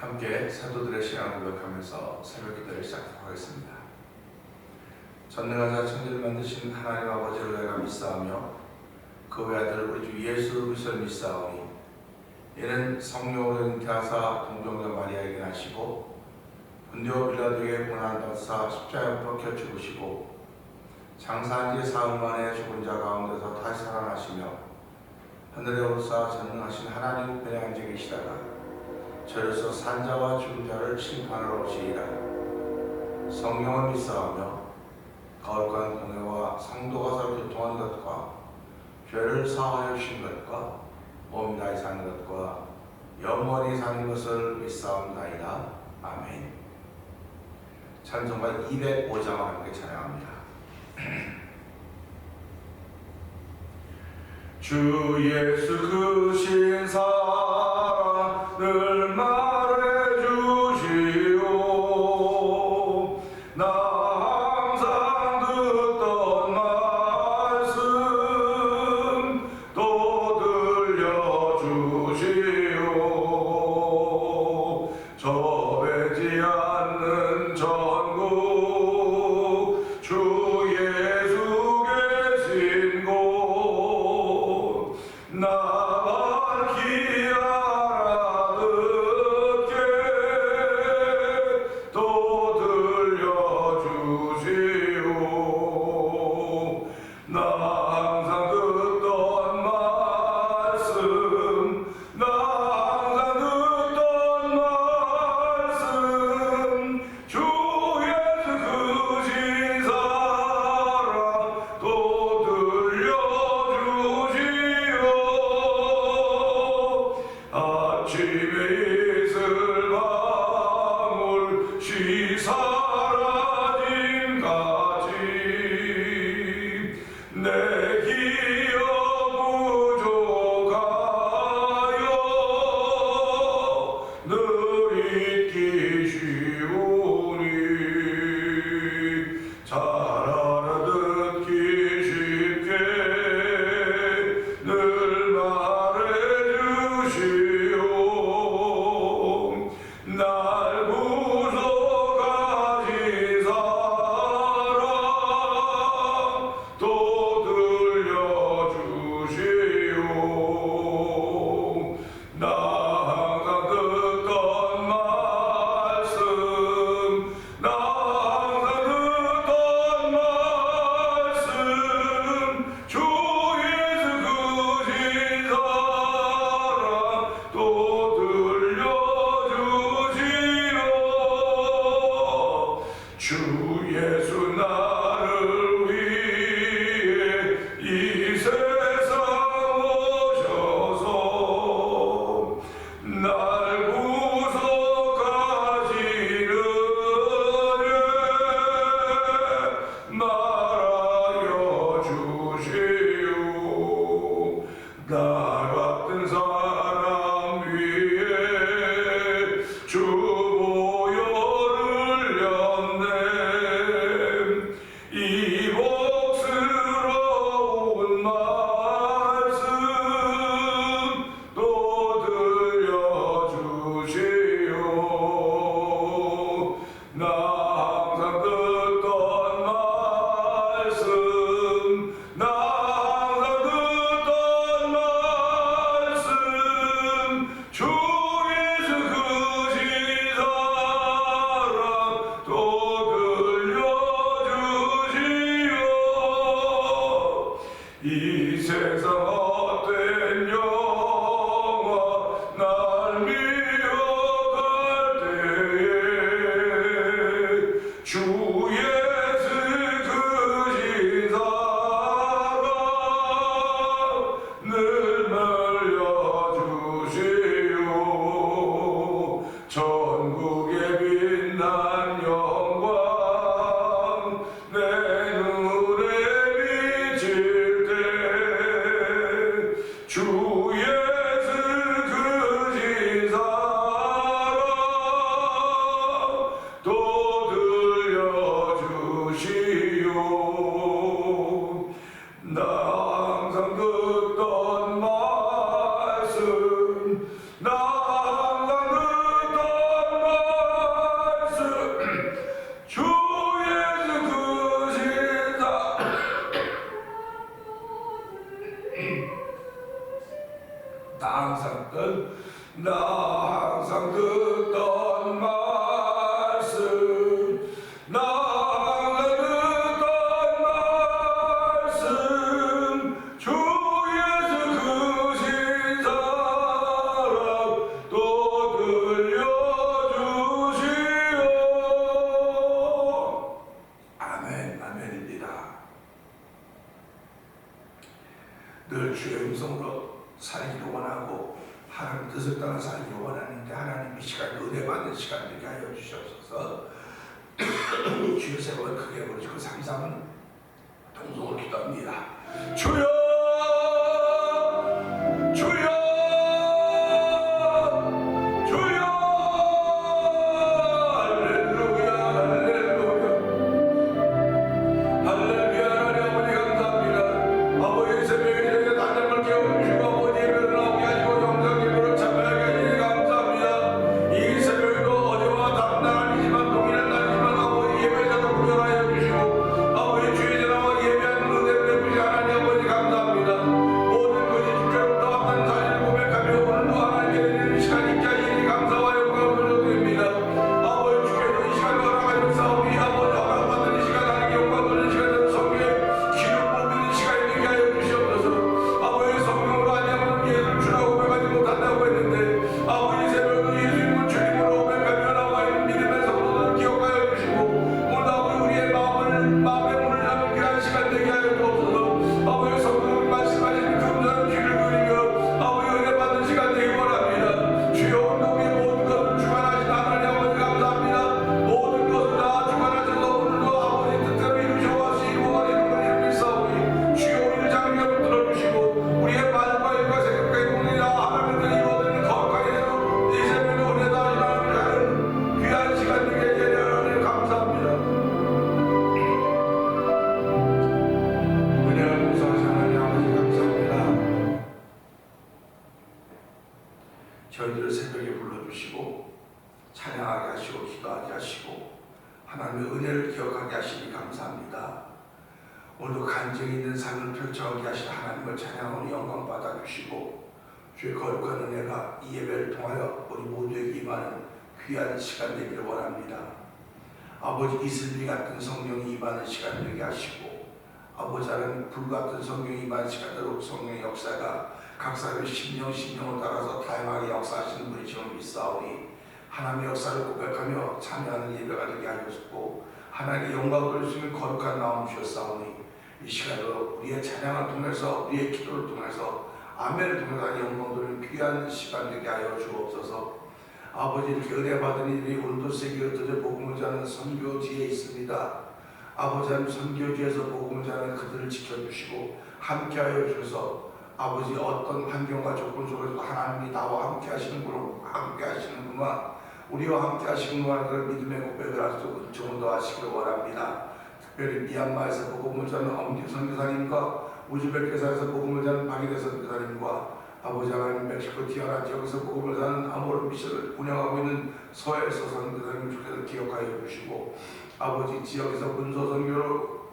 함께 사도들의 신앙을 고백하면서 새벽 기도를 시작하도록 하겠습니다. 전능하사 천지를 만드신 하나님 아버지를 내가 믿사오며 그 외아들 우리 주 예수 그리스도를 믿사오니 이는 성령으로 잉태하사 동정자 마리아에게 나시고 본디오 빌라도에게 고난받사 십자가에 박혀 죽으시고 장사한 지 사흘 만에 죽은 자 가운데서 다시 살아나시며 하늘에 오르사 전능하신 하나님 우편에 앉아 계시다가 저로서 산자와 죽은 자를 심판하러 오시리라. 성령을 믿사오며 거룩한 공회와 성도가 서로 교통하는 것과 죄를 사하여 주신 것과 몸이 다시 사는 것과 영원히 사는 것을 믿사옵나이다. 아멘. 찬송가 205장을 함께 찬양합니다. 주 예수 크신 사랑 늘 말해주시오. 나 항상 듣던 말씀 또 들려주시오. 저배지 않는 전국 주 예수 계신 곳 나만 알아듣게 또 들려주시오. 나 항상 듣던 말씀 나 항상 듣던 말씀 주 예수 크신 사랑 또 들려주시오. 아침에 이슬 방울 쉬 사라진 같이 내 기억 부족하여 늘 잊기 쉬우니 잘 알아듣기 쉽게 늘 말해주시오. 날 구속하신 사랑 또 들려주시오. 나 항상 듣던 말씀 나 항상 듣던 말씀 주 예수 크신 사랑 또 들려주시오. 주 예수 나를 위해 이 세상 오셔서 날 구속하시는 예 말하여 주시오. 나 같은 사람 위에 주 보혈을 흘렸네. 항상 듣던 말씀 나가 듣던 말씀 주 예수 크신 사랑 또 들려주시오. 아멘. 아멘입니다. 늘 주의 음성으로 살기를 원하고 하나님 뜻을 따라 살기를 원하는데 하나님 이 시간 은혜 받는 시간 되게 하여 주시옵소서. 주의 세월 크게 부르시고 상상은 동성으로 기도합니다. 주여 주여 주여 할렐루야 할렐루야 할렐루야. 하나님 아버지 감사합니다. 아버지 새벽에 저희가 단장을 깨워주시고 아버지 예배를 나오게 하시고 영상 예배를 참여하게 하시니 감사합니다. 이 새벽에도 어제와 다른 날 아니지만 동일한 날이지만 아버지 예배자도 구별하여 주시고 아버지 주의 전화와 예배하는 은혜를 베푸시 하나님 아버지 감사합니다. 모든 것이 주께로부터 왔던 사실을 고백하며 오늘도 하나님께 드리는 시간 있게 하시니 감사와 영광을 돌려드립니다. 아버지 주께서 이 시간을 허락하여 싸우니 아버지 허락받는 이 시간 하나님께 영광 돌리는 시간으로 성경에 기름 부비는 시간이 되게 하여 주시옵소서. 아버지 성령으로 아니하면 예수를 주라고 고백하지 못한다고 했는데 아버지 새벽에도 예수님을 주님으로 고백하며 나와 있는 믿음의 성도들을 기억하여 주시고 오늘 아버지 우리의 마음의 문을 여는 귀한 시간 되게 하여 주옵소서. 아버지 성령님 말씀하시는 금전한 귀를 그리며 아버지 은혜 받는 시간 되기 원합니다. 주여 오늘도 우리의 모든 것을 주관하신 하나님 아버지 감사합니다. 모든 것을 다 주관하셔서 오늘도 아버지 뜻대로 이루시고 하시고 하시는 걸 믿사오니 주여 우리를 장미하여 들어주시고 우리의 말과 일과 생각과 공리나 하나님을 이루어드리는 거룩하게 되고 이 새벽에 은혜 다하시는 하나님 귀한 시간 되게 해주시니 하나님 감사합니다. 은혜를 공사하신 하나님 아버지 감사합니다. 저희들을 새벽에 불러주시고 찬양하게 하시고 기도하게 하시고 하나님의 은혜를 기억하게 하시니 감사합니다. 오늘도 간증이 있는 삶을 펼쳐가게 하신 하나님을 찬양하는 영광 받아주시고 주의 거룩한 은혜가 이 예배를 통하여 우리 모두에게 임하는 귀한 시간 되기를 원합니다. 아버지 이슬비 같은 성령이 임하는 시간 되게 하시고 아버지 하나님 불 같은 성령이 임하는 시간대로 성령의 역사가 각 사람의 심령을 따라서 다양하게 역사하시는 분이심을 믿사오니 하나님의 역사를 고백하며 참여하는 예배가 되게 하셨고 하나님의 영광을 돌리시는 거룩한 마음 주셨사오니 이 시간으로 우리의 찬양을 통해서 우리의 기도를 통해서 아멘을 통해서 영광 돌리는 귀한 시간 되게 하여 주옵소서. 아버지 이렇게 은혜 받은 이들이 오늘도 세계에 흩어져 복음을 전하는 선교지에 있습니다. 아버지 하나님 선교지에서 복음을 전하는 그들을 지켜주시고 함께하여 주셔서 아버지 어떤 환경과 조건 속에서도 하나님이 나와 함께 하시는구나 우리와 함께 하시는구나 그런 믿음의 고백을 할 수 있는 은총을 더하시기를 원합니다. 특별히 미얀마에서 복음을 전하는 엄기 선교사님과 우즈베키스탄에서 복음을 전하는 박이대 선교사님과 아버지 하나님 멕시코 티아나 지역에서 복음을 전하는 아모르 미션을 운영하고 있는 서해서 선교사님 주께서 기억하여 주시고 아버지 지역에서 문서 선교로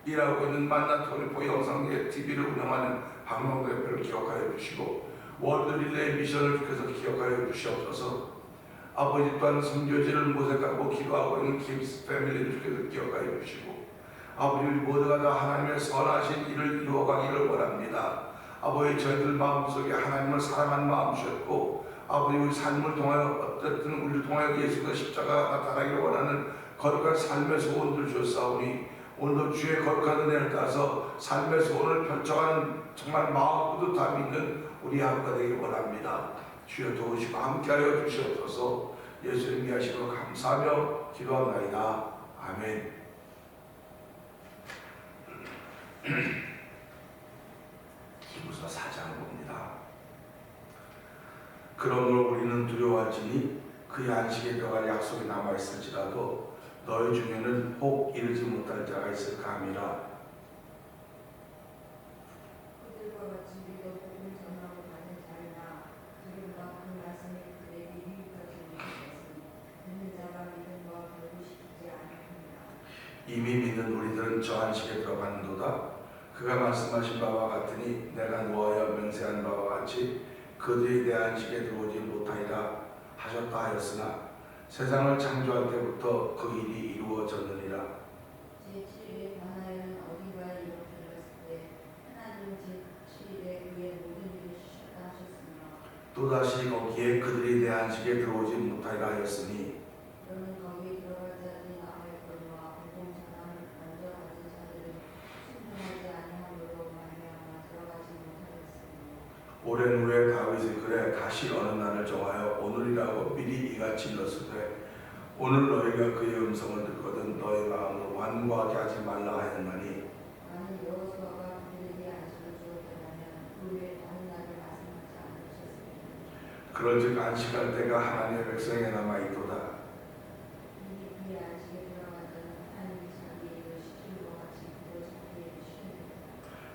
일하고 있는 만나토리포 영상계 TV를 운영하는 박명도 대표를 기억하여 주시고 월드 릴레이 미션을 주께서 기억하여 주시옵소서. 아버지 또한 선교지를 모색하고 기도하고 있는 킴스 패밀리를 주께서 기억하여 주시고 아버지 우리 모두가 다 하나님의 선하신 일을 이루어가기를 원합니다. 아버지 저희들 마음속에 하나님을 사랑하는 마음 주셨고 아버지 우리 삶을 통하여 어쨌든 우리를 통하여 예수의 십자가 나타나기를 원하는 거룩한 삶의 소원들 주셨사오니 오늘도 주의 거룩한 은혜를 따서 삶의 소원을 펼쳐가는 정말 마음 뿌듯함이 있는 우리 하루가 되길 원합니다. 주여 도우시고 함께하여 주시옵소서. 예수님 위하시고 감사하며 기도합나이다. 아멘. 히브리서 4장을 봅니다. 그러므로 우리는 두려워하지니 그의 안식에 들어갈 약속이 남아있을지라도 너희 중에는 혹 이르지 못할 자가 있을까 함이라. 그들과 같이 믿어 복음을 전하고 가는 자이나 그들과 그 말씀이 그에게 유익하지 못했으니 듣는 자가 믿음과 결부시키지 않습니다. 이미 믿는 우리들은 저 안식에 들어가는도다. 그가 말씀하신 바와 같으니 내가 노하여 맹세한 바와 같이 그들이 내 안식에 들어오지 못하리라 하셨다 하였으나 세상을 창조할 때부터 그 일이 이루어졌느니라. 제7일에 바나에는 어딘가에 이렇게 들었을 때 하나님은 제7일에 그의 모든 일을 쉬셨다 하셨으며 또다시 거기에 그들이 내 안식에 들어오지 못하리라 하였으니 너는 거기에 들어갈 자들이 나아있거니와 공동사람을 만져가진 자들은 순종하지 아니함으로 말미암아 들어가지 못하였으니 오랜 후에 다윗이 그래 다시 어느 날을 정하여 오늘이라고 미리 이같이 일렀으되 오늘 너희가 그의 음성을 듣거든 너희 마음을 완고하게 하지 말라 하였나니 만일 여호수아가 그들에게 안식을 주었더라면 그 외에 다른 날을 말씀하지 않으셨으리니 그런즉 안식할 때가 하나님의 백성에 남아 있도다. 이미 그의 안식에 들어간 자는 하나님이 자기의 일을 시킨 것 같이 그도 자기의 일을 쉬느니라.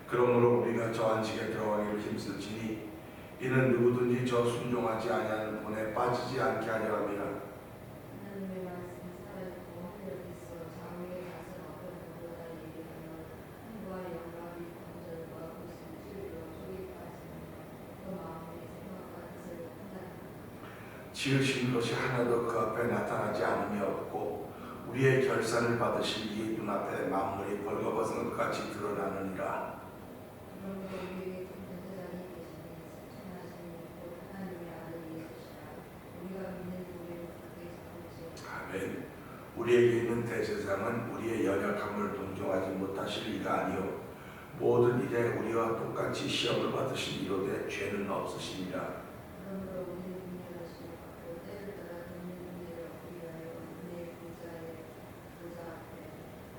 그러므로 우리가 저 안식에 들어가기를 힘쓸지니 이는 누구든지 저 순종하지 아니하는 본에 빠지지 않게 하려 함이라. 하나님의 말씀이 살아있고 활력이 있어 좌우의 낯은 어떤 것보다 얘기하며 힘과 영광이 건절과 무슨 찔러 속이 빠지는 그 마음의 생각과 뜻을 판단하라. 지으신 것이 하나도 그 앞에 나타나지 않음이 없고 우리의 결산을 받으실 이 눈앞에 만물이 벌거벗은 것 같이 드러나느니라. 그러므로 우리에게 전제자니 계시니 승천하시니 곧 하나님의 아들 예수시라. 우리가 믿는 우리를 굳게 잡을지 아멘. 우리에게 있는 대제사장은 우리의 연약함을 동정하지 못하실 이가 아니요 모든 일에 우리와 똑같이 시험을 받으신 이로되 죄는 없으시니라. 그러므로 우리는 분별하시고 받고 때를 따라 듣는 은혜를 얻기 위하여 은혜의 보좌 앞에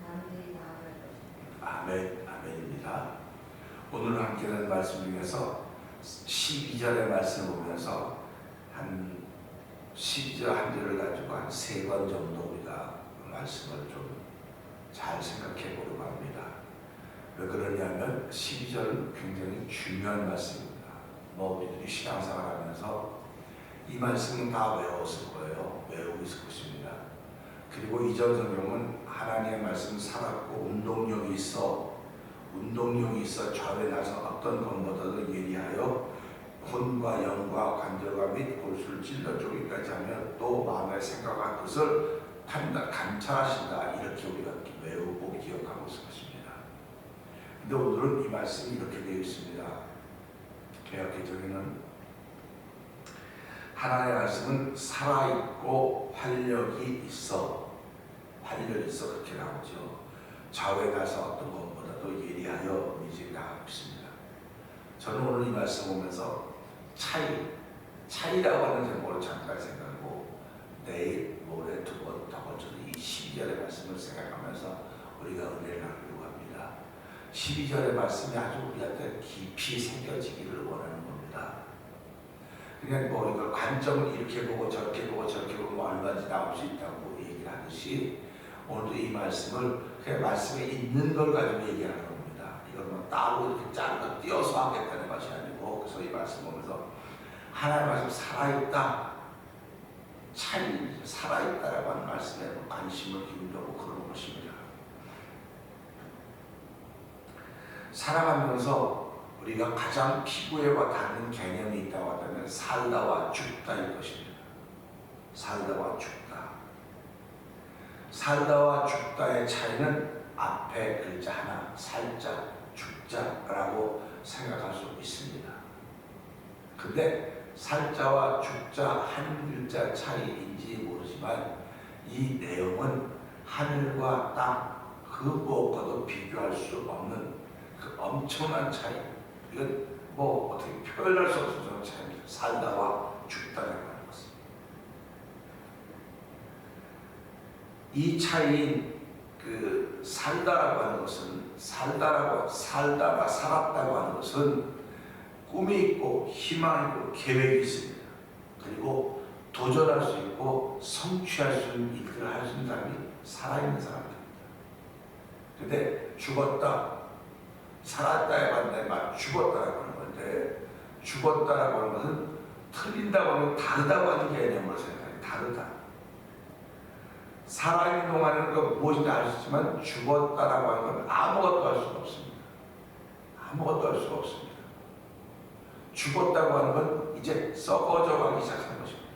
담대히 나아갈 것입니다. 아멘. 아멘입니다. 오늘 함께 하는 말씀 중에서 12절의 말씀을 보면서 한 12절 한 절을 가지고 한 3번 정도 우리가 그 말씀을 좀 잘 생각해 보려고 합니다. 왜 그러냐면 12절은 굉장히 중요한 말씀입니다. 우리들이 신앙생활 하면서 이 말씀은 다 외웠을 거예요. 외우고 있을 것입니다. 그리고 이전 성경은 하나님의 말씀 살았고 운동력이 있어 좌우에 나서 어떤 것보다도 예리하여 혼과 영과 관절과 및 골수를 찔러 쪼개기까지 하며 또 마음의 생각과 뜻을 감찰하신다. 이렇게 우리가 외우고 기억하고 있을 것입니다. 근데 오늘은 이 말씀이 이렇게 되어 있습니다. 개역개정에는 하나님의 말씀은 살아있고 활력이 있어 그렇게 나오죠. 좌우에 나서 어떤 것보다도 예리하여 이제 나가고 있습니다. 저는 오늘 이 말씀 보면서 차이라고 하는 제목으로 잠깐 생각하고 내일 모레 두 번 더 걸쳐서 이 12절의 말씀을 생각하면서 우리가 은혜를 나누려고 합니다. 12절의 말씀이 아주 우리한테 깊이 새겨지기를 원하는 겁니다. 그냥 이걸 관점을 이렇게 보고 저렇게 보고 저렇게 보면 얼마든지 나올 수 있다고 얘기를 하듯이 오늘도 이 말씀을 그냥 말씀에 있는 걸 가지고 얘기하는 겁니다. 이걸 뭐 따로 이렇게 짜고 띄어서 하겠다는 것이 아니고 그래서 이 말씀 보면서 하나님의 말씀 살아있다, 살아있다라고 하는 말씀에 관심을 기울이고 그러는 것입니다. 살아가면서 우리가 가장 피부에 와 닿는 개념이 있다고 한다면 살다와 죽다일 것입니다. 살다와 죽다. 살다와 죽다의 차이는 앞에 글자 하나, 살자, 죽자라고 생각할 수 있습니다. 근데 살자와 죽자 한 글자 차이인지 모르지만 이 내용은 하늘과 땅 그 무엇과도 비교할 수 없는 그 엄청난 차이. 이건 어떻게 표현할 수 없는 그런 차이입니다. 살다와 죽다라고 하는 것은. 이 차이인 그 살다라고 하는 것은 살다가 살았다고 하는 것은 꿈이 있고 희망이 있고 계획이 있습니다. 그리고 도전할 수 있고 성취할 수 있는 일들을 할 수 있는 사람이 살아있는 사람입니다. 근데 죽었다, 살았다에 반대말 죽었다라고 하는 건데 죽었다라고 하는 것은 틀린다고 하는 다르다고 하는 개념으로 생각해요. 다르다. 살아있는 동안에는 그 무엇인지 알 수 있지만 죽었다라고 하는 건 아무것도 할 수가 없습니다. 아무것도 할 수가 없습니다. 죽었다고 하는 건 이제 썩어져 가기 시작하는 것입니다.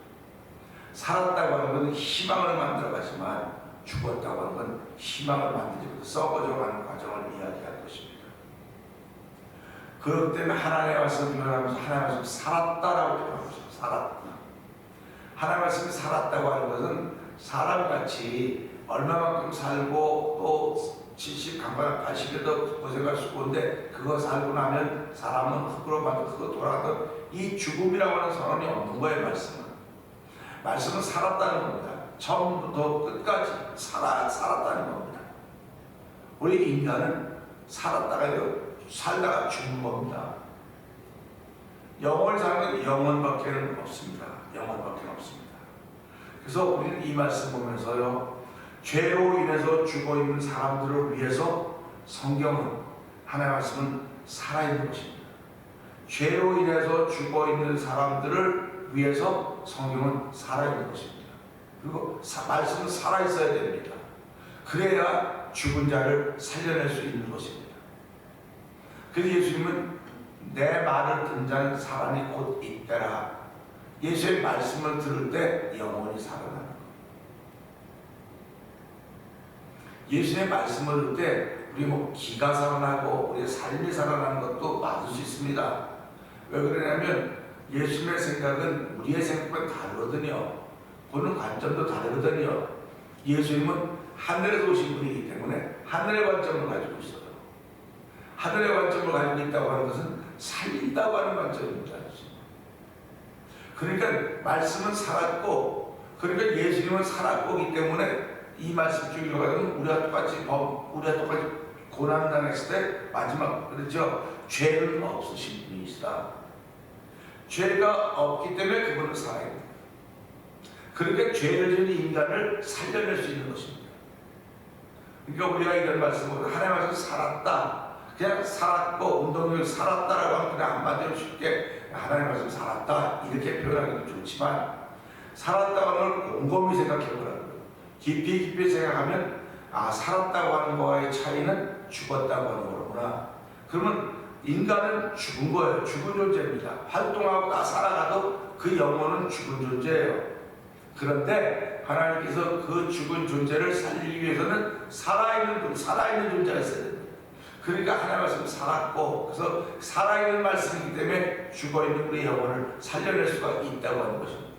살았다고 하는 것은 희망을 만들어가지만 죽었다고 하는 건 희망을 만들지 못해 썩어져 가는 과정을 이야기할 것입니다. 그렇기 때문에 하나님의 말씀을 표현하면서 하나님의 말씀이 살았다라고 표현하고 있습니다. 살았다. 하나님의 말씀이 살았다고 하는 것은 사람같이 얼마만큼 살고 또 70, 강바닥 80에도 고생할 수 있는데 그거 살고 나면 사람은 흙으로 만든 흙으로 돌아가던 이 죽음이라고 하는 선언이 없는 거예요. 말씀은 살았다는 겁니다. 처음부터 끝까지 살았다는 겁니다. 우리 인간은 살았다가 아니라 살다가 죽는 겁니다. 영원히 사는 건 영원밖에 없습니다. 영원밖에 없습니다. 그래서 우리는 이 말씀 보면서요, 죄로 인해서 죽어 있는 사람들을 위해서 성경은 하나님의 말씀은 살아있는 것입니다. 죄로 인해서 죽어 있는 사람들을 위해서 성경은 살아있는 것입니다. 그리고 말씀은 살아있어야 됩니다. 그래야 죽은 자를 살려낼 수 있는 것입니다. 그래서 예수님은 내 말을 듣는 자는 사람이 곧 있더라. 예수의 말씀을 들을 때 영혼이 살아나는 것. 예수의 말씀을 들을 때 우리 기가 살아나고 우리의 삶이 살아나는 것도 맞을 수 있습니다. 왜 그러냐면 예수님의 생각은 우리의 생각과 다르거든요. 보는 관점도 다르거든요. 예수님은 하늘에서 오신 분이기 때문에 하늘의 관점을 가지고 있어요. 하늘의 관점을 가지고 있다고 하는 것은 살린다고 하는 관점입니다. 그러니까 말씀은 살았고, 그러니까 예수님은 살았고기 때문에 이 말씀 중에 가면 우리가 똑같이 고난 당했을 때 마지막 그렇죠. 죄는 없으신 분이시다. 죄가 없기 때문에 그분은 살아있다. 그러니까 죄를 지은 인간을 살려낼 수 있는 것입니다. 그러니까 우리가 이런 말씀으로 하나님의 말씀 살았다. 그냥 살았고 운동을 살았다라고 하면 그냥 한마디로 쉽게 하나님의 말씀 살았다 이렇게 표현하기도 좋지만 살았다고 하는 걸 곰곰이 생각해 보라는 거예요. 깊이 생각하면 살았다고 하는 거와의 차이는 죽었다고 하는 거구나. 그러면 인간은 죽은 거예요. 죽은 존재입니다. 활동하고 살아가도 그 영혼은 죽은 존재예요. 그런데 하나님께서 그 죽은 존재를 살리기 위해서는 살아있는 존재가 있어야 됩니다. 그러니까 하나님의 말씀은 살았고, 그래서 살아있는 말씀이기 때문에 죽어있는 우리의 영혼을 살려낼 수가 있다고 하는 것입니다.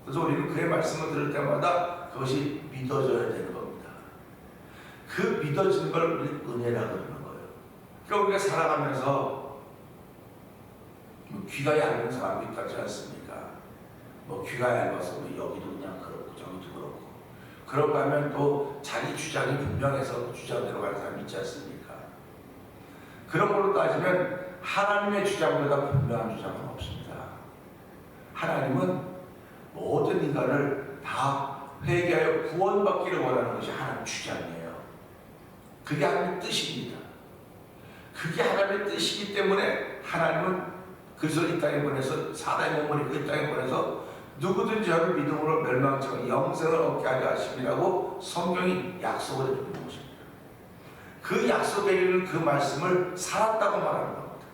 그래서 우리는 그의 말씀을 들을 때마다 그것이 믿어져야 되는 겁니다. 그 믿어지는 걸 우리는 은혜라고 그러는 거예요. 그러니까 우리가 살아가면서 귀가 얇은 사람이 있지 않습니까? 귀가 얇아서 여기도 그냥 그렇고 저기도 그렇고 그런가 하면 또 자기 주장이 분명해서 그 주장대로 가는 사람이 있지 않습니까? 그런 걸로 따지면 하나님의 주장보다 분명한 주장은 없습니다. 하나님은 모든 인간을 다 회개하여 구원받기를 원하는 것이 하나님의 주장이에요. 그게 하나님의 뜻입니다. 그게 하나님의 뜻이기 때문에 하나님은 그래서 이 땅에 보내서 사람의 몸을 입고 이 땅에 보내서 누구든지 저를 믿음으로 멸망치 않고 영생을 얻게 하려 하심이라고 성경이 약속을 해주는 것입니다. 그 약속에 이르는 그 말씀을 살았다고 말하는 겁니다.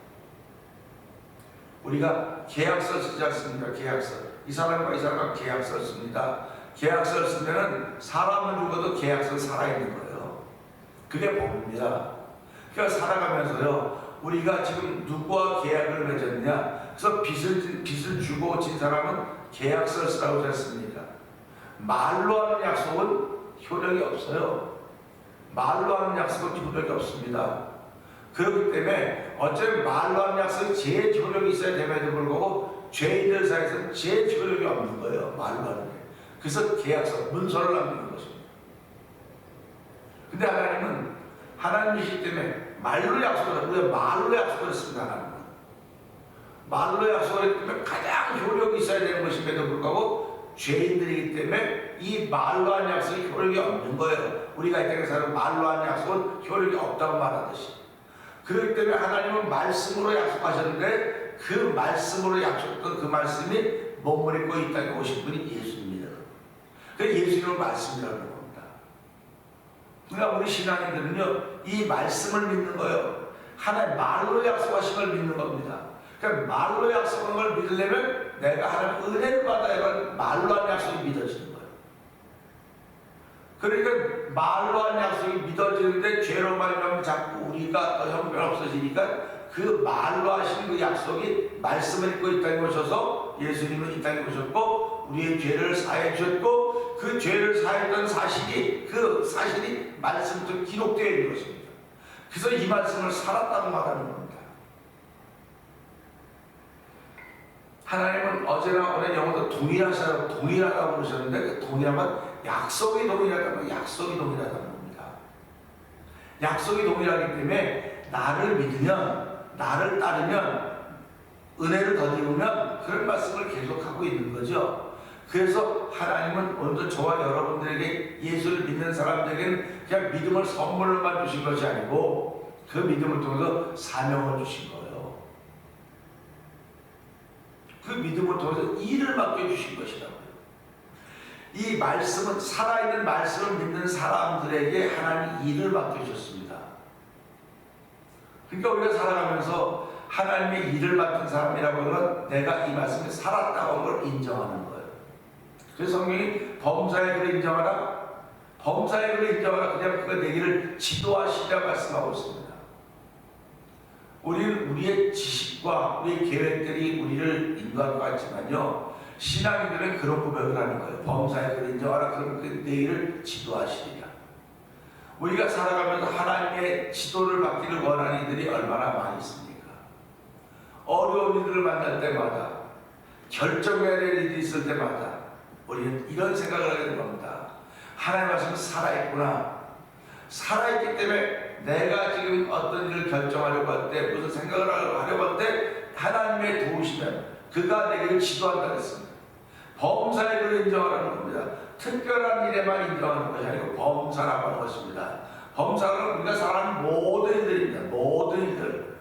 우리가 계약서 쓰지 않습니까? 계약서. 이 사람과 이 사람과 계약서를 씁니다. 계약서를 쓰면은 사람은 죽어도 계약서는 살아있는 거예요. 그게 법입니다. 그러니까 살아가면서요, 우리가 지금 누구와 계약을 맺었느냐? 그래서 빚을 주고 진 사람은 계약서를 쓰라고 했습니다. 말로 하는 약속은 효력이 없어요. 말로 하는 약속은 효력이 없습니다. 그렇기 때문에 어쩌면 말로 하는 약속이 제일 효력이 있어야 됨에도 불구하고 죄인들 사이에서는 제일 효력이 없는 거예요. 말로 하는 게. 그래서 계약서, 문서를 남기는 것입니다. 근데 하나님은 하나님이시기 때문에 말로 약속을, 우리가 말로 약속을 했습니다. 하나님은. 말로 약속을 했기 때문에 가장 효력이 있어야 되는 것임에도 불구하고 죄인들이기 때문에 이 말로 한 약속이 효력이 없는 거예요. 우리가 이 땅에 사는 말로 한 약속은 효력이 없다고 말하듯이. 그렇기 때문에 하나님은 말씀으로 약속하셨는데 그 말씀으로 약속했던 그 말씀이 몸을 입고 이 땅에 오신 분이 예수님입니다. 그래서 예수님은 말씀이라고 합니다. 그러니까 우리 신앙인들은요, 이 말씀을 믿는 거예요. 하나님 말로 약속하신 걸 믿는 겁니다. 그러니까 말로 약속한 걸 믿으려면 내가 하나님 은혜를 받아야만 말로 한 약속이 믿어지는 거예요. 그러니까 말로 한 약속이 믿어지는데 죄로 말하면 자꾸 우리가 더 형편없어지니까 그 말로 하신 그 약속이 말씀을 입고 이 땅에 오셔서 예수님은 이 땅에 오셨고 우리의 죄를 사해 주셨고 그 죄를 사했던 사실이 그 사실이 말씀으로 기록되어 있는 것입니다. 그래서 이 말씀을 살았다고 말하는 겁니다. 하나님은 어제나 오늘 영어도 동일하다고 그러셨는데 그 동일하면 약속이 동일하다는 약속이 동일하다는 겁니다. 약속이 동일하기 때문에 나를 믿으면 나를 따르면 은혜를 더디우면 그런 말씀을 계속하고 있는 거죠. 그래서 하나님은 오늘도 저와 여러분들에게 예수를 믿는 사람들에게는 그냥 믿음을 선물로만 주신 것이 아니고 그 믿음을 통해서 사명을 주신 거예요. 그 믿음을 통해서 일을 맡겨주신 것이라고요. 이 말씀은 살아있는 말씀을 믿는 사람들에게 하나님이 일을 맡겨주셨습니다. 그러니까 우리가 살아가면서 하나님의 일을 맡은 사람이라고 하면 내가 이 말씀에 살았다고 하는 걸 인정하는 거예요. 그래서 성경이 범사의 글을 인정하라, 범사의 글을 인정하라, 그냥 그가 내기를 지도하시라 말씀하고 있습니다. 우리는 우리의 지식과 우리의 계획들이 우리를 인도할 것 같지만요, 신앙인들은 그런 고백을 하는 거예요. 범사의 글을 인정하라, 그럼 그 내일을 지도하시리라. 우리가 살아가면서 하나님의 지도를 받기를 원하는 이들이 얼마나 많이 있습니까? 어려운 이들을 만날 때마다, 결정해야 될 일이 있을 때마다 우리는 이런 생각을 하게 되는 겁니다. 하나님 말씀은 살아있구나. 살아있기 때문에 내가 지금 어떤 일을 결정하려고 할 때, 무슨 생각을 하려고 할 때 하나님의 도우시면 그가 내게를 지도한다 했습니다. 범사의 글을 인정하라는 겁니다. 특별한 일에만 인정하는 것이 아니고 범사라고 하는 것입니다. 범사는 우리가 살아가는 모든 일들입니다. 모든 일들.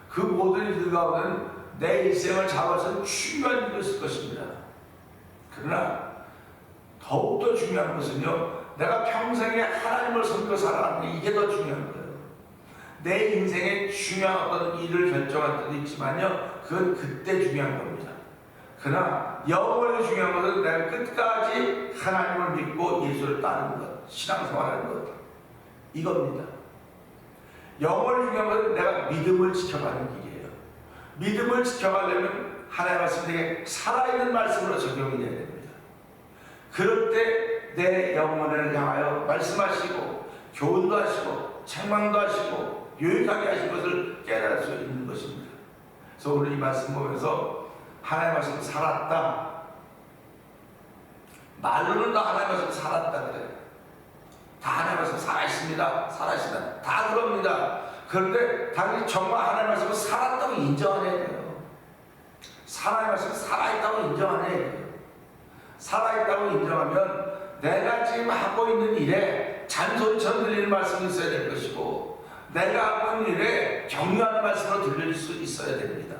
그 모든 일들 가운데는 내 일생을 잡아서 중요한 일을 쓸 것입니다. 그러나 더욱더 중요한 것은요, 내가 평생에 하나님을 섬기고 살아가는 게 이게 더 중요한 거예요. 내 인생에 중요한 어떤 일을 결정할 때도 있지만요, 그건 그때 중요한 겁니다. 그러나 영원히 중요한 것은 내가 끝까지 하나님을 믿고 예수를 따르는 것, 신앙생활하는 것, 이겁니다. 영원히 중요한 것은 내가 믿음을 지켜가는 길이에요. 믿음을 지켜가려면 하나님 말씀에 살아있는 말씀으로 적용이 돼야 됩니다. 그럴 때 내 영혼을 향하여 말씀하시고 교훈도 하시고 책망도 하시고 유익하게 하신 것을 깨달을 수 있는 것입니다. 그래서 오늘 이 말씀 보면서 하나님 말씀 살았다. 말로는 다 하나님 말씀 살았다 그래요. 다 하나님 말씀 살아있습니다. 살아있습니다. 다 그럽니다. 그런데 당연히 정말 하나님 말씀 살았다고 인정하는 거예요. 하나님 말씀 살아있다고 인정하는 거예요. 살아있다고 인정하면 내가 지금 하고 있는 일에 잔소리처럼 들리는 말씀이 있어야 될 것이고, 내가 하고 있는 일에 격려하는 말씀으로 들릴 수 있어야 됩니다.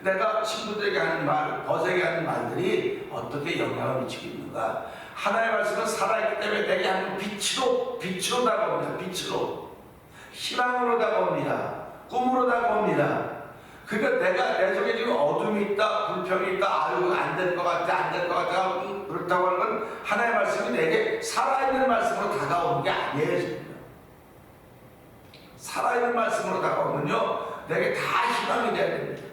내가 친구들에게 하는 말, 벗에게 하는 말들이 어떻게 영향을 미치고 있는가. 하나님의 말씀은 살아있기 때문에 내게 하는 빛으로 다가옵니다. 빛으로, 희망으로 다가옵니다. 꿈으로 다가옵니다. 그러니까 내가 내 속에 지금 어둠이 있다, 불평이 있다, 아유 안 될 것 같아, 안 될 것 같아, 그렇다고 하는 건 하나님의 말씀이 내게 살아있는 말씀으로 다가오는 게 아니에요. 지금. 살아있는 말씀으로 다가오면요, 내게 다 희망이 돼야 됩니다.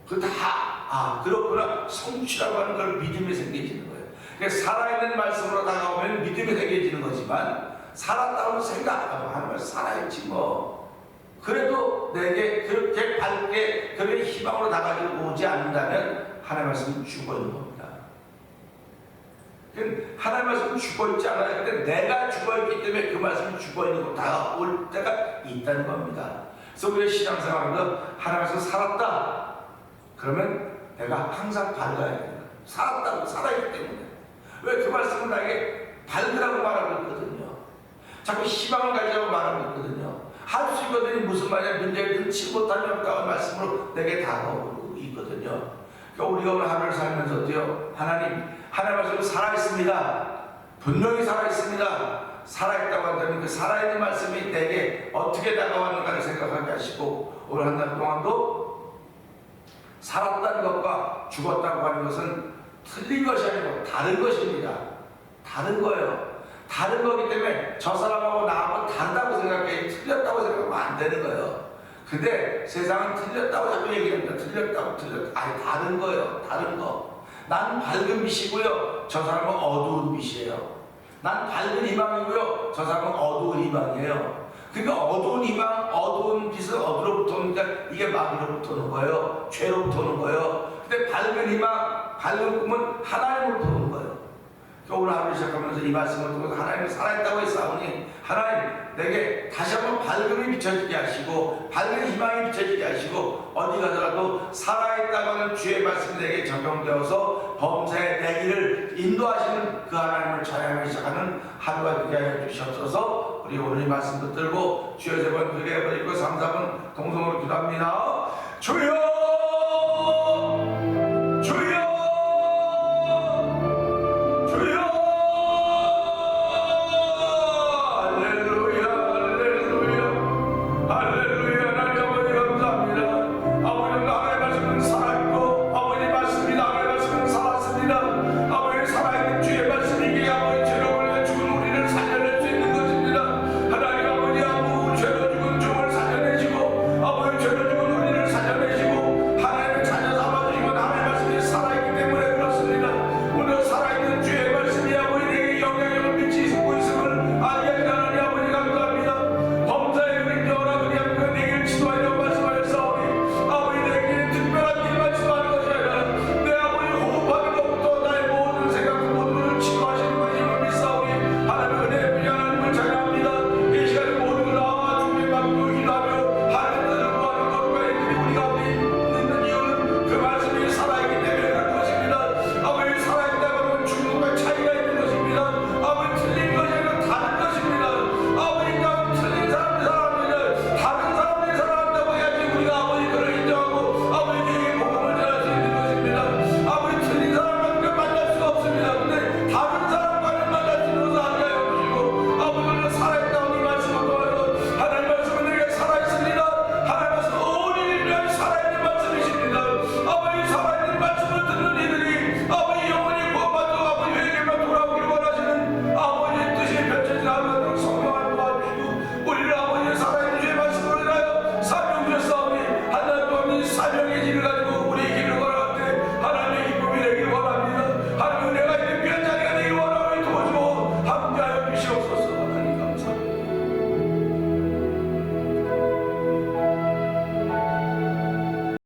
그 다, 그렇구나, 성취라고 하는 걸 믿음이 생겨지는 거예요. 그러니까 살아있는 말씀으로 다가오면 믿음이 생겨지는 거지만, 살았다고 생각하고 하는 말 살아있지 뭐. 그래도 내게 그렇게 밝게 그런 희망으로 다가지고 오지 않는다면 하나님의 말씀은 죽어있는 겁니다. 하나님의 말씀은 죽어있지 않아요. 근데 내가 죽어있기 때문에 그 말씀이 죽어있는 거 다가올 때가 있다는 겁니다. 그래서 우리의 신앙생활에서 하나님의 말씀 살았다. 그러면 내가 항상 밝아야 돼요. 살았다고, 살아있기 때문에. 왜 그 말씀은 나에게 밝으라고 말하고 있거든요. 자꾸 희망을 가지라고 말하고 있거든요. 할 수 있거든요. 무슨 말이야? 문제를 넣지 못하는 없다는 말씀으로 내게 다가오고 있거든요. 그러니까 우리가 오늘 하루를 살면서도요, 하나님 말씀은 살아있습니다. 분명히 살아있습니다. 살아있다고 한다면 그 살아있는 말씀이 내게 어떻게 다가왔는가를 생각하게 하시고, 오늘 한 달 동안도 살았다는 것과 죽었다고 하는 것은 틀린 것이 아니고 다른 것입니다. 다른 거예요. 다른 거기 때문에 저 사람하고 나하고 다르다고 생각해, 틀렸다고 생각하면 안 되는 거예요. 근데 세상은 틀렸다고 자꾸 얘기합니다. 틀렸다고. 아니, 다른 거예요. 다른 거. 난 밝은 빛이고요, 저 사람은 어두운 빛이에요. 난 밝은 희망이고요, 저 사람은 어두운 희망이에요. 그러니까 어두운 희망, 어두운 빛은 어디로부터 오니까 이게 마귀로부터 오는 거예요. 죄로부터 오는 거예요. 근데 밝은 희망, 밝은 꿈은 하나님으로부터 오는 거예요. 오늘 하루 시작하면서 이 말씀을 통해서 하나님이 살아있다고 했사오니 하나님 내게 다시 한번 밝음이 비춰지게 하시고 밝은 희망이 비춰지게 하시고 어디 가더라도 살아있다고 하는 주의 말씀이 내게 적용되어서 범사에 내 길을 인도하시는 그 하나님을 찬양하기 시작하는 하루가 되게 하여 주시옵소서. 우리 오늘 이 말씀 붙들고 주여 세 번, 두개 번, 읽고 3, 4번 동성으로 기도합니다. 주여